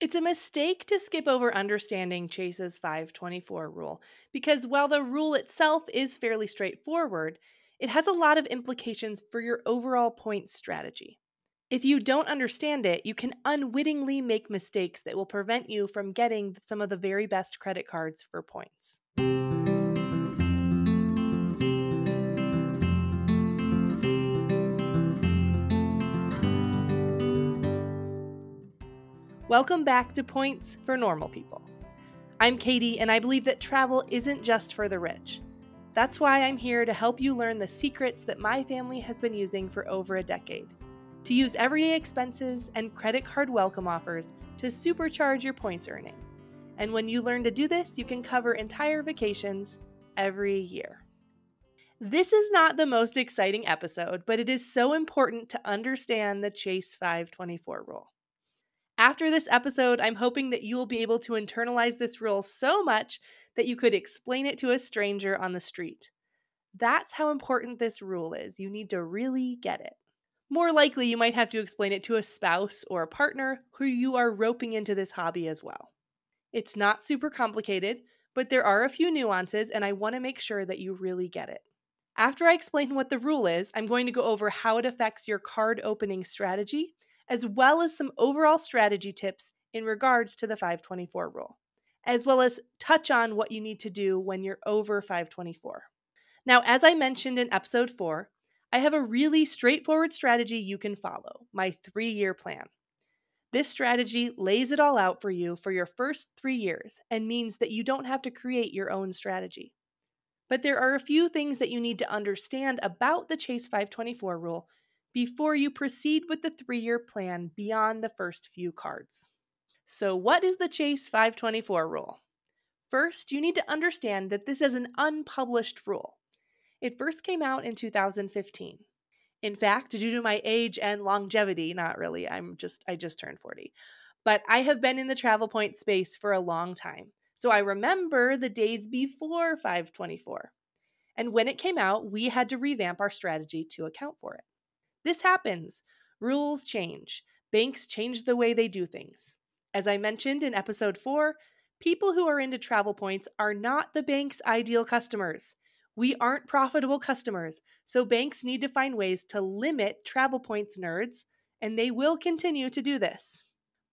It's a mistake to skip over understanding Chase's 524 rule because while the rule itself is fairly straightforward, it has a lot of implications for your overall points strategy. If you don't understand it, you can unwittingly make mistakes that will prevent you from getting some of the very best credit cards for points. Welcome back to Points for Normal People. I'm Katie, and I believe that travel isn't just for the rich. That's why I'm here to help you learn the secrets that my family has been using for over a decade. To use everyday expenses and credit card welcome offers to supercharge your points earning. And when you learn to do this, you can cover entire vacations every year. This is not the most exciting episode, but it is so important to understand the Chase 524 rule. After this episode, I'm hoping that you will be able to internalize this rule so much that you could explain it to a stranger on the street. That's how important this rule is. You need to really get it. More likely, you might have to explain it to a spouse or a partner who you are roping into this hobby as well. It's not super complicated, but there are a few nuances, and I want to make sure that you really get it. After I explain what the rule is, I'm going to go over how it affects your card opening strategy, as well as some overall strategy tips in regards to the 524 rule, as well as touch on what you need to do when you're over 524. Now, as I mentioned in episode 4, I have a really straightforward strategy you can follow, my 3-year plan. This strategy lays it all out for you for your first 3 years and means that you don't have to create your own strategy. But there are a few things that you need to understand about the Chase 524 rule before you proceed with the 3-year plan beyond the first few cards. So, what is the Chase 524 rule? First, you need to understand that this is an unpublished rule. It first came out in 2015. In fact, due to my age and longevity, not really, I just turned 40. But I have been in the travel point space for a long time. So I remember the days before 524. And when it came out, we had to revamp our strategy to account for it. This happens. Rules change. Banks change the way they do things. As I mentioned in episode 4, people who are into travel points are not the bank's ideal customers. We aren't profitable customers, so banks need to find ways to limit travel points nerds, and they will continue to do this.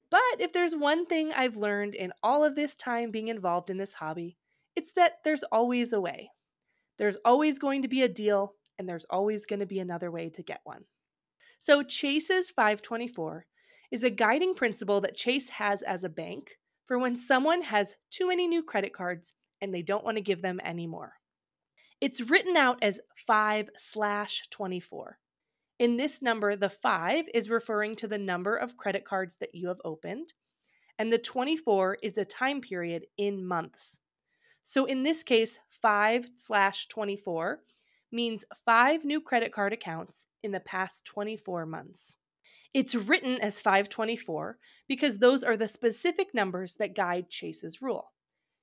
But if there's one thing I've learned in all of this time being involved in this hobby, it's that there's always a way. There's always going to be a deal, and there's always going to be another way to get one. So Chase's 524 is a guiding principle that Chase has as a bank for when someone has too many new credit cards and they don't want to give them any more. It's written out as 5/24. In this number, the 5 is referring to the number of credit cards that you have opened, and the 24 is a time period in months. So in this case, 5/24 means 5 new credit card accounts in the past 24 months. It's written as 524 because those are the specific numbers that guide Chase's rule.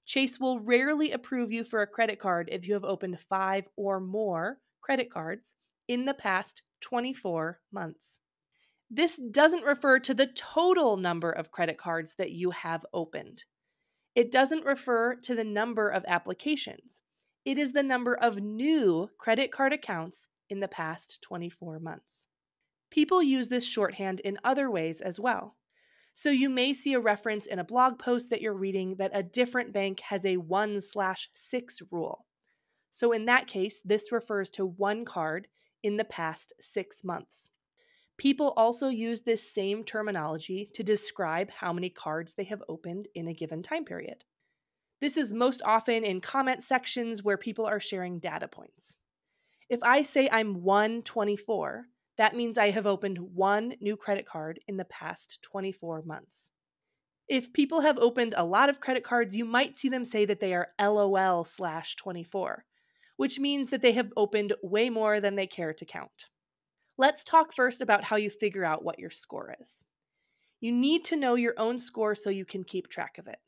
Chase will rarely approve you for a credit card if you have opened 5 or more credit cards in the past 24 months. This doesn't refer to the total number of credit cards that you have opened. It doesn't refer to the number of applications. It is the number of new credit card accounts in the past 24 months. People use this shorthand in other ways as well. So you may see a reference in a blog post that you're reading that a different bank has a 1/6 rule. So in that case, this refers to one card in the past 6 months. People also use this same terminology to describe how many cards they have opened in a given time period. This is most often in comment sections where people are sharing data points. If I say I'm 1/24, that means I have opened one new credit card in the past 24 months. If people have opened a lot of credit cards, you might see them say that they are LOL/24, which means that they have opened way more than they care to count. Let's talk first about how you figure out what your score is. You need to know your own score so you can keep track of it.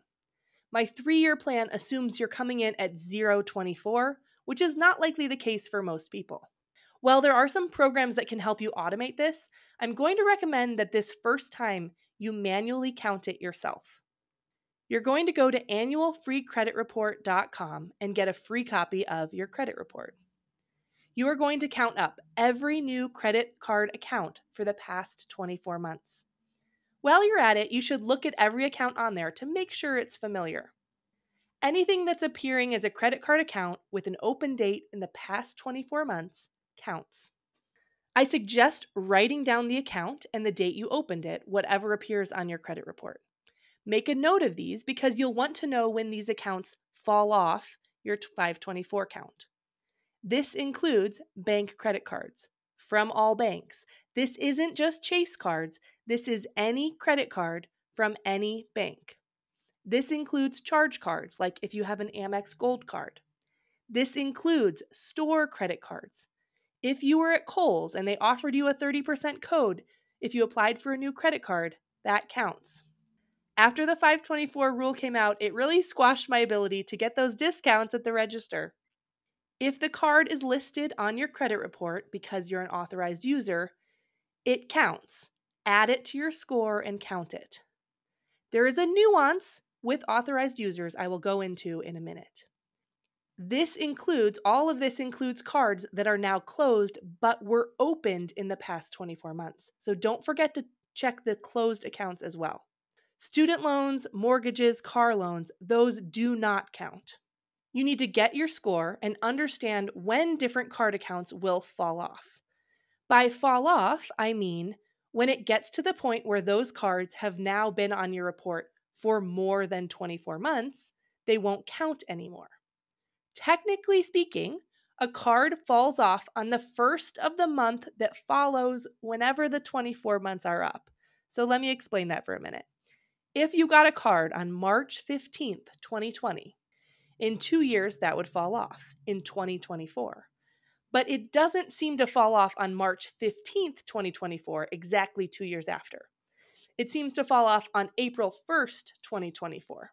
My 3-year plan assumes you're coming in at 0/24, which is not likely the case for most people. While there are some programs that can help you automate this, I'm going to recommend that this first time you manually count it yourself. You're going to go to annualfreecreditreport.com and get a free copy of your credit report. You are going to count up every new credit card account for the past 24 months. While you're at it, you should look at every account on there to make sure it's familiar. Anything that's appearing as a credit card account with an open date in the past 24 months counts. I suggest writing down the account and the date you opened it, whatever appears on your credit report. Make a note of these because you'll want to know when these accounts fall off your 524 count. This includes bank credit cards from all banks. This isn't just Chase cards. This is any credit card from any bank. This includes charge cards, like if you have an Amex Gold card. This includes store credit cards. If you were at Kohl's and they offered you a 30% code if you applied for a new credit card, that counts. After the 524 rule came out, it really squashed my ability to get those discounts at the register. If the card is listed on your credit report because you're an authorized user, it counts. Add it to your score and count it. There is a nuance with authorized users I will go into in a minute. All of this includes cards that are now closed but were opened in the past 24 months. So don't forget to check the closed accounts as well. Student loans, mortgages, car loans, those do not count. You need to get your score and understand when different card accounts will fall off. By fall off, I mean when it gets to the point where those cards have now been on your report for more than 24 months, they won't count anymore. Technically speaking, a card falls off on the first of the month that follows whenever the 24 months are up. So let me explain that for a minute. If you got a card on March 15th, 2020, in 2 years that would fall off in 2024. But it doesn't seem to fall off on March 15th, 2024, exactly 2 years after. It seems to fall off on April 1st, 2024.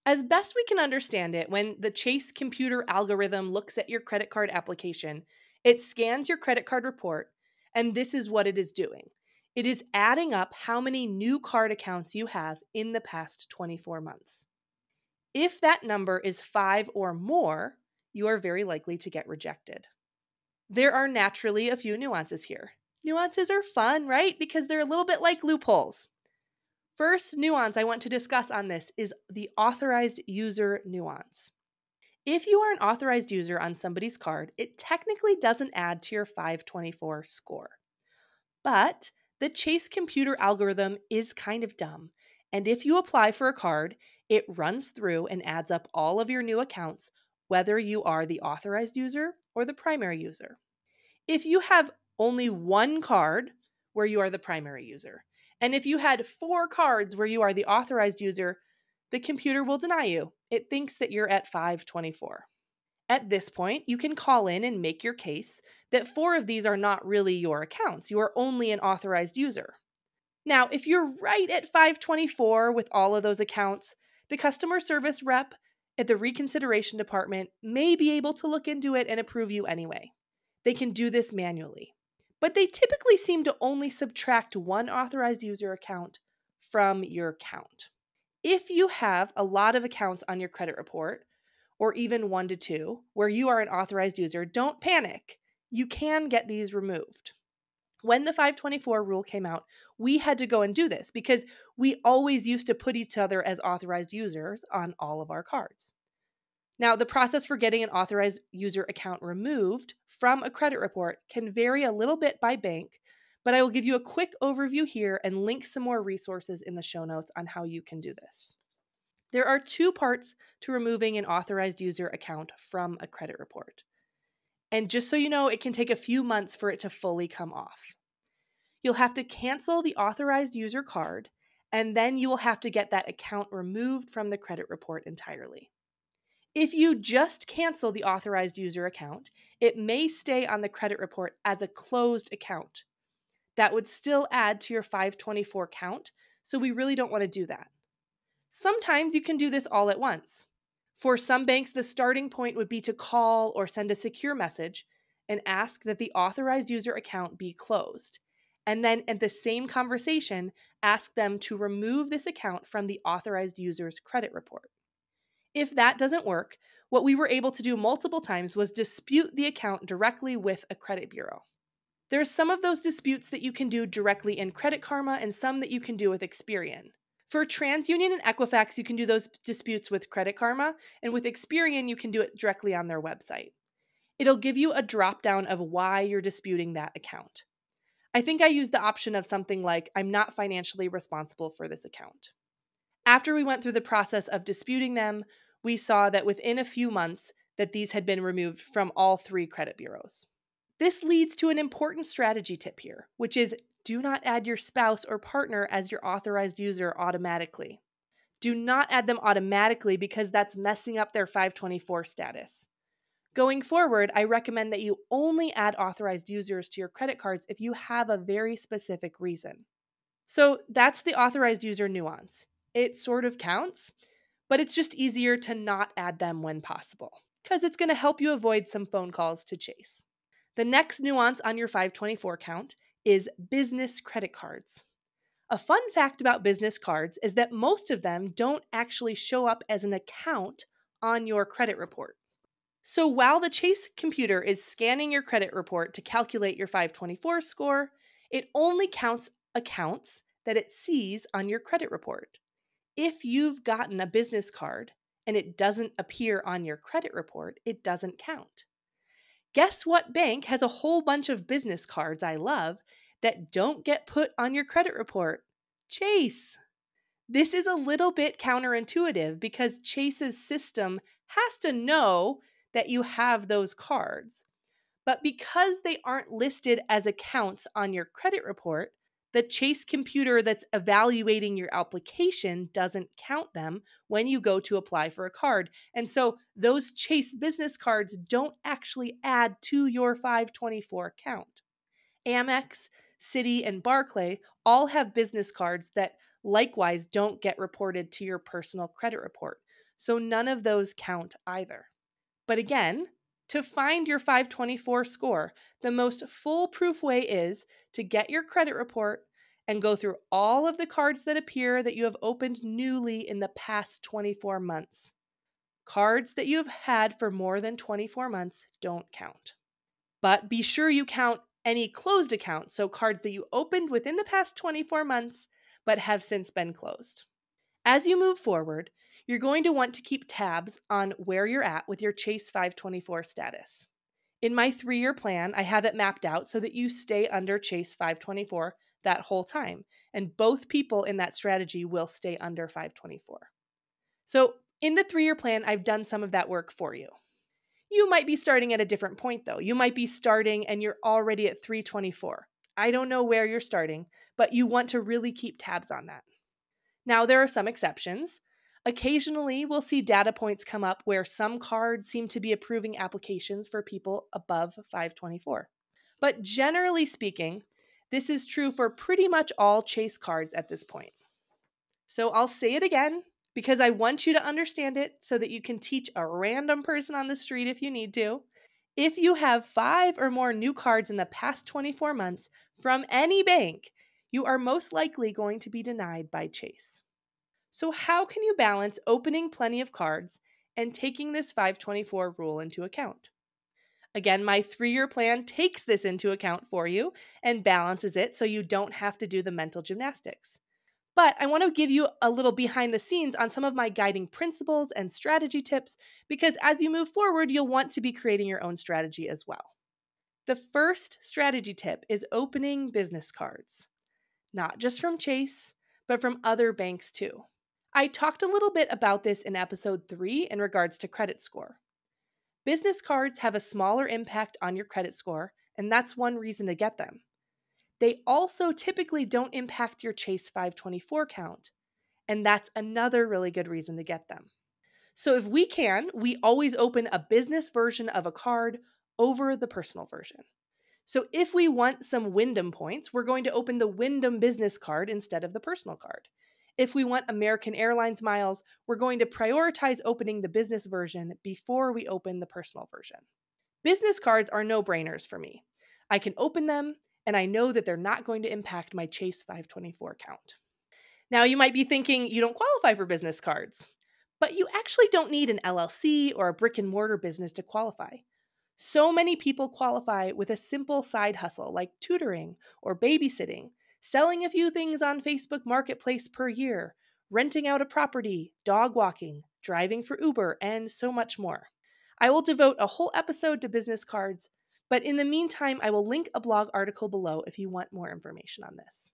As best we can understand it, when the Chase computer algorithm looks at your credit card application, it scans your credit card report, and this is what it is doing. It is adding up how many new card accounts you have in the past 24 months. If that number is 5 or more, you are very likely to get rejected. There are naturally a few nuances here. Nuances are fun, right? Because they're a little bit like loopholes. First nuance I want to discuss on this is the authorized user nuance. If you are an authorized user on somebody's card, it technically doesn't add to your 524 score. But the Chase computer algorithm is kind of dumb, and if you apply for a card, it runs through and adds up all of your new accounts, whether you are the authorized user or the primary user. If you have only one card where you are the primary user, and if you had 4 cards where you are the authorized user, the computer will deny you. It thinks that you're at 524. At this point, you can call in and make your case that 4 of these are not really your accounts. You are only an authorized user. Now, if you're right at 524 with all of those accounts, the customer service rep at the reconsideration department may be able to look into it and approve you anyway. They can do this manually. But they typically seem to only subtract one authorized user account from your count. If you have a lot of accounts on your credit report, or even 1 to 2, where you are an authorized user, don't panic. You can get these removed. When the 524 rule came out, we had to go and do this because we always used to put each other as authorized users on all of our cards. Now, the process for getting an authorized user account removed from a credit report can vary a little bit by bank, but I will give you a quick overview here and link some more resources in the show notes on how you can do this. There are 2 parts to removing an authorized user account from a credit report. And just so you know, it can take a few months for it to fully come off. You'll have to cancel the authorized user card, and then you will have to get that account removed from the credit report entirely. If you just cancel the authorized user account, it may stay on the credit report as a closed account. That would still add to your 524 count, so we really don't want to do that. Sometimes you can do this all at once. For some banks, the starting point would be to call or send a secure message and ask that the authorized user account be closed. And then at the same conversation, ask them to remove this account from the authorized user's credit report. If that doesn't work, what we were able to do multiple times was dispute the account directly with a credit bureau. There's some of those disputes that you can do directly in Credit Karma and some that you can do with Experian. For TransUnion and Equifax, you can do those disputes with Credit Karma, and with Experian, you can do it directly on their website. It'll give you a drop-down of why you're disputing that account. I think I used the option of something like, I'm not financially responsible for this account. After we went through the process of disputing them, we saw that within a few months that these had been removed from all 3 credit bureaus. This leads to an important strategy tip here, which is do not add your spouse or partner as your authorized user automatically. Do not add them automatically because that's messing up their 524 status. Going forward, I recommend that you only add authorized users to your credit cards if you have a very specific reason. So that's the authorized user nuance. It sort of counts, but it's just easier to not add them when possible, because it's going to help you avoid some phone calls to Chase. The next nuance on your 524 count is business credit cards. A fun fact about business cards is that most of them don't actually show up as an account on your credit report. So while the Chase computer is scanning your credit report to calculate your 524 score, it only counts accounts that it sees on your credit report. If you've gotten a business card and it doesn't appear on your credit report, it doesn't count. Guess what bank has a whole bunch of business cards I love that don't get put on your credit report? Chase. This is a little bit counterintuitive because Chase's system has to know that you have those cards. But because they aren't listed as accounts on your credit report, the Chase computer that's evaluating your application doesn't count them when you go to apply for a card. And so those Chase business cards don't actually add to your 524 count. Amex, Citi, and Barclay all have business cards that likewise don't get reported to your personal credit report. So none of those count either. But again, to find your 524 score, the most foolproof way is to get your credit report and go through all of the cards that appear that you have opened newly in the past 24 months. Cards that you have had for more than 24 months don't count. But be sure you count any closed accounts, so cards that you opened within the past 24 months but have since been closed. As you move forward, you're going to want to keep tabs on where you're at with your Chase 524 status. In my 3-year plan, I have it mapped out so that you stay under Chase 524 that whole time, and both people in that strategy will stay under 524. So in the 3-year plan, I've done some of that work for you. You might be starting at a different point though. You might be starting and you're already at 324. I don't know where you're starting, but you want to really keep tabs on that. Now, there are some exceptions. Occasionally, we'll see data points come up where some cards seem to be approving applications for people above 524. But generally speaking, this is true for pretty much all Chase cards at this point. So I'll say it again because I want you to understand it so that you can teach a random person on the street if you need to. If you have 5 or more new cards in the past 24 months from any bank, you are most likely going to be denied by Chase. So how can you balance opening plenty of cards and taking this 524 rule into account? Again, my 3-year plan takes this into account for you and balances it so you don't have to do the mental gymnastics. But I want to give you a little behind the scenes on some of my guiding principles and strategy tips because as you move forward, you'll want to be creating your own strategy as well. The first strategy tip is opening business cards, not just from Chase, but from other banks too. I talked a little bit about this in episode 3 in regards to credit score. Business cards have a smaller impact on your credit score, and that's one reason to get them. They also typically don't impact your Chase 524 count, and that's another really good reason to get them. So if we can, we always open a business version of a card over the personal version. So if we want some Wyndham points, we're going to open the Wyndham business card instead of the personal card. If we want American Airlines miles, we're going to prioritize opening the business version before we open the personal version. Business cards are no-brainers for me. I can open them, and I know that they're not going to impact my Chase 524 account. Now, you might be thinking you don't qualify for business cards, but you actually don't need an LLC or a brick and mortar business to qualify. So many people qualify with a simple side hustle like tutoring or babysitting, selling a few things on Facebook Marketplace per year, renting out a property, dog walking, driving for Uber, and so much more. I will devote a whole episode to business cards, but in the meantime, I will link a blog article below if you want more information on this.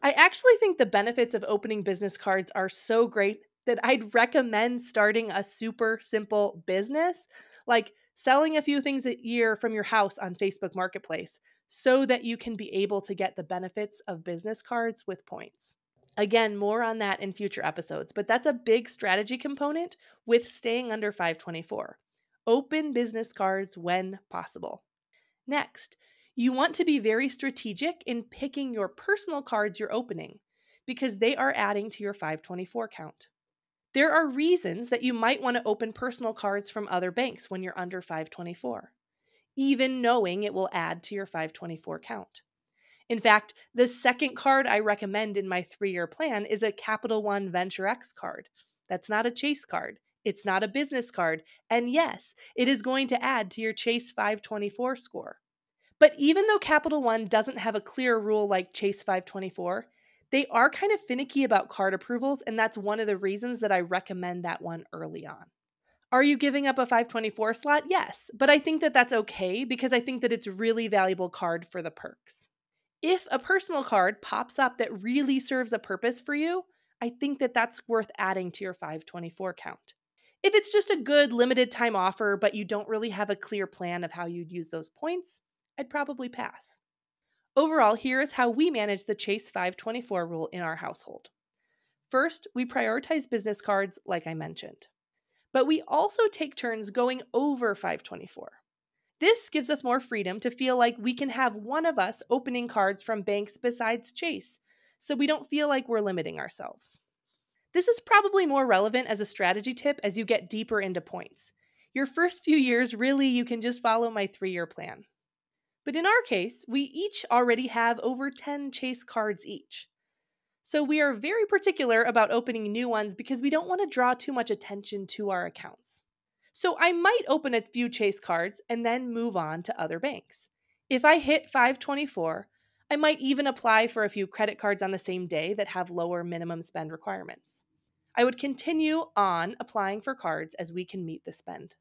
I actually think the benefits of opening business cards are so great that I'd recommend starting a super simple business, like selling a few things a year from your house on Facebook Marketplace, so that you can be able to get the benefits of business cards with points. Again, more on that in future episodes, but that's a big strategy component with staying under 524. Open business cards when possible. Next, you want to be very strategic in picking your personal cards you're opening because they are adding to your 524 count. There are reasons that you might want to open personal cards from other banks when you're under 524, even knowing it will add to your 524 count. In fact, the second card I recommend in my 3-year plan is a Capital One Venture X card. That's not a Chase card. It's not a business card. And yes, it is going to add to your Chase 524 score. But even though Capital One doesn't have a clear rule like Chase 524, they are kind of finicky about card approvals, and that's one of the reasons that I recommend that one early on. Are you giving up a 524 slot? Yes, but I think that that's okay because I think that it's a really valuable card for the perks. If a personal card pops up that really serves a purpose for you, I think that that's worth adding to your 524 count. If it's just a good limited time offer, but you don't really have a clear plan of how you'd use those points, I'd probably pass. Overall, here is how we manage the Chase 524 rule in our household. First, we prioritize business cards like I mentioned. But we also take turns going over 524. This gives us more freedom to feel like we can have one of us opening cards from banks besides Chase, so we don't feel like we're limiting ourselves. This is probably more relevant as a strategy tip as you get deeper into points. Your first few years, really, you can just follow my 3-year plan. But in our case, we each already have over 10 Chase cards each. So we are very particular about opening new ones because we don't want to draw too much attention to our accounts. So I might open a few Chase cards and then move on to other banks. If I hit 524, I might even apply for a few credit cards on the same day that have lower minimum spend requirements. I would continue on applying for cards as we can meet the spend.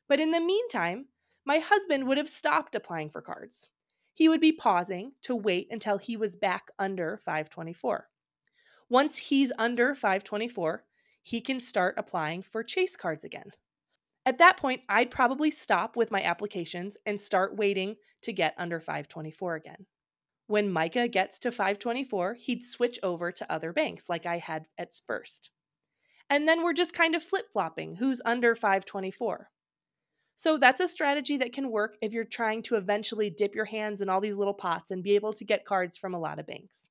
But in the meantime, my husband would have stopped applying for cards. He would be pausing to wait until he was back under 524. Once he's under 524, he can start applying for Chase cards again. At that point, I'd probably stop with my applications and start waiting to get under 524 again. When Micah gets to 524, he'd switch over to other banks like I had at first. And then we're just kind of flip-flopping who's under 524. So that's a strategy that can work if you're trying to eventually dip your hands in all these little pots and be able to get cards from a lot of banks.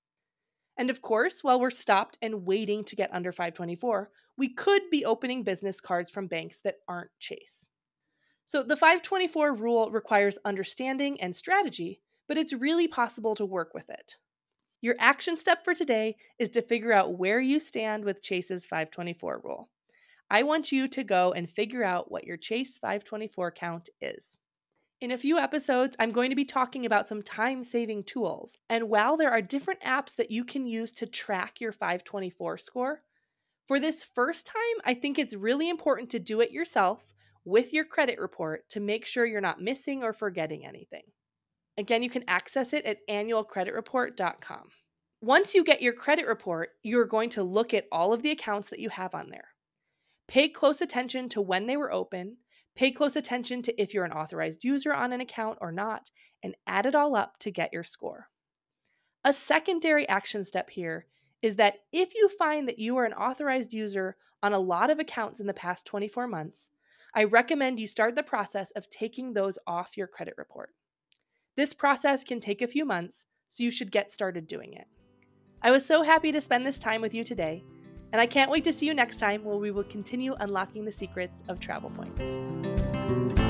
And of course, while we're stopped and waiting to get under 524, we could be opening business cards from banks that aren't Chase. So the 524 rule requires understanding and strategy, but it's really possible to work with it. Your action step for today is to figure out where you stand with Chase's 524 rule. I want you to go and figure out what your Chase 524 count is. In a few episodes, I'm going to be talking about some time-saving tools. And while there are different apps that you can use to track your 524 score, for this first time, I think it's really important to do it yourself with your credit report to make sure you're not missing or forgetting anything. Again, you can access it at annualcreditreport.com. Once you get your credit report, you're going to look at all of the accounts that you have on there. Pay close attention to when they were open, pay close attention to if you're an authorized user on an account or not, and add it all up to get your score. A secondary action step here is that if you find that you are an authorized user on a lot of accounts in the past 24 months, I recommend you start the process of taking those off your credit report. This process can take a few months, so you should get started doing it. I was so happy to spend this time with you today, and I can't wait to see you next time where we will continue unlocking the secrets of travel points.